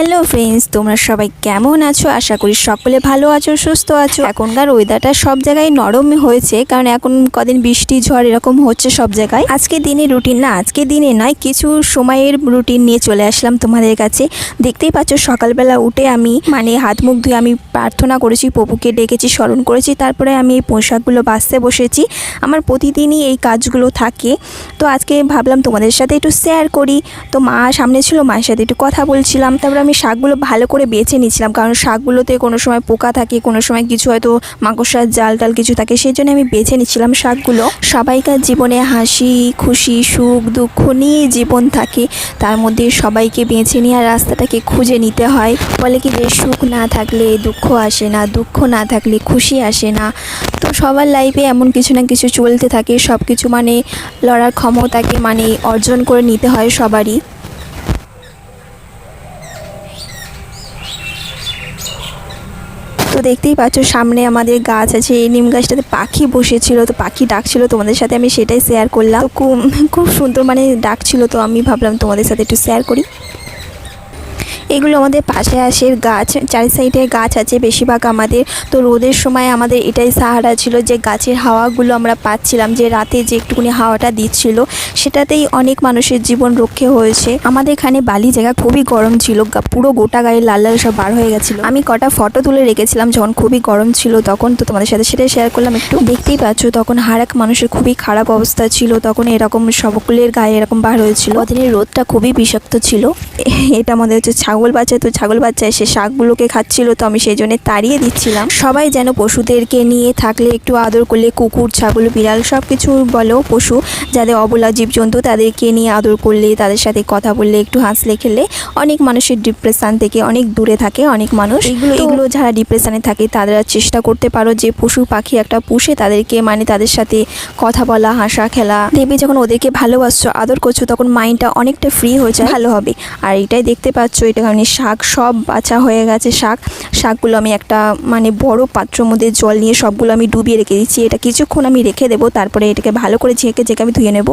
Hello friends, তোমরা সবাই কেমন আছো? আশা করি সকলে ভালো আছো, সুস্থ আছো। এখনকার ওয়েদারটা সব জায়গায় নরম হয়েছে, কারণ এখন কদিন বৃষ্টি ঝড় এরকম হচ্ছে সব জায়গায়। আজকে দিনে রুটিন না, আজকে দিনে নয়, কিছু সময়ের রুটিন নিয়ে চলে আসলাম তোমাদের কাছে। দেখতেই পাচ্ছ, সকালবেলা উঠে আমি হাত মুখ ধুয়ে আমি প্রার্থনা করেছি, প্রভুকে ডেকেছি, স্মরণ করেছি, তারপরে আমি এই পোশাকগুলো বাছতে বসেছি। আমার প্রতিদিনই এই কাজগুলো থাকে, তো আজকে ভাবলাম তোমাদের সাথে একটু শেয়ার করি। তো মা সামনে ছিল, মায়ের সাথে একটু কথা বলছিলাম। তারপরে আমি শাকগুলো ভালো করে বেছে নিচ্ছিলাম, কারণ শাকগুলোতে কোনো সময় পোকা থাকে, কোনো সময় কিছু হয়তো মাকড়সার জাল টাল কিছু থাকে, সেই জন্য আমি বেছে নিচ্ছিলাম শাকগুলো। সবাইকার জীবনে হাসি খুশি সুখ দুঃখ নিয়ে জীবন থাকে, তার মধ্যে সবাইকে বেছে নেওয়ার রাস্তাটাকে খুঁজে নিতে হয়। বলে কি যে সুখ না থাকলে দুঃখ আসে না, দুঃখ না থাকলে খুশি আসে না। তো সবার লাইফে এমন কিছু না কিছু চলতে থাকে, সব কিছু লড়ার ক্ষমতাকে অর্জন করে নিতে হয় সবারই। তো দেখতেই পাচ্ছ, সামনে আমাদের গাছ আছে, এই নিম গাছটাতে পাখি বসেছিল, তো পাখি ডাকছিল, তোমাদের সাথে আমি সেটাই শেয়ার করলাম। তো খুব সুন্দর ডাকছিল, তো আমি ভাবলাম তোমাদের সাথে একটু শেয়ার করি। এগুলো আমাদের পাশে আশের গাছ, চারি সাইডে গাছ আছে বেশিরভাগ আমাদের। তো রোদের সময় আমাদের এটাই সাহারা ছিল যে গাছের হাওয়াগুলো আমরা পাচ্ছিলাম, যে রাতে যে একটুখানি হাওয়াটা দিচ্ছিল, সেটাতেই অনেক মানুষের জীবন রক্ষে হয়েছে। আমাদের এখানে বালি জায়গা, খুবই গরম ছিল, পুরো গোটা গায়ে লাল লাল সব বার হয়ে গেছিলো। আমি কটা ফটো তুলে রেখেছিলাম যখন খুবই গরম ছিল তখন, তো তোমাদের সাথে সেটাই শেয়ার করলাম একটু। দেখতেই পাচ্ছ, তখন এক মানুষের খুবই খারাপ অবস্থা ছিল, তখন এরকম সকলের গায়ে এরকম বার হয়েছিল। কদিনের রোদটা খুবই বিষাক্ত ছিল। এটা আমাদের হচ্ছে ছাগল বাচ্চা, তো ছাগল বাচ্চা এসে শাকগুলোকে খাচ্ছিল, তো আমি সেই জন্য তাড়িয়ে দিচ্ছিলাম। সবাই যেন পশুদেরকে নিয়ে থাকলে একটু আদর করলে, কুকুর ছাগল বিড়াল সব কিছু বলো, পশু যাদের অবলা জীবজন্তু তাদেরকে নিয়ে আদর করলে, তাদের সাথে কথা বললে, একটু হাসলে খেললে অনেক মানুষের ডিপ্রেশন থেকে অনেক দূরে থাকে অনেক মানুষ। এগুলো যারা ডিপ্রেশনে থাকে তারা চেষ্টা করতে পারো যে পশু পাখি একটা পুষে তাদেরকে তাদের সাথে কথা বলা, হাসা খেলা। দেখবে যখন ওদেরকে ভালোবাসছো, আদর করছো, তখন মাইন্ডটা অনেকটা ফ্রি হয়ে যায়, ভালো হবে। আর এটাই দেখতে পাচ্ছ, এটা শাক সব বাছা হয়ে গেছে। শাকগুলো আমি একটা বড় পাত্রের মধ্যে জল নিয়ে সবগুলো আমি ডুবিয়ে রেখে দিচ্ছি। এটা কিছুক্ষণ আমি রেখে দেবো, তারপরে এটাকে ভালো করে ঝেঁকে আমি ধুয়ে নেব।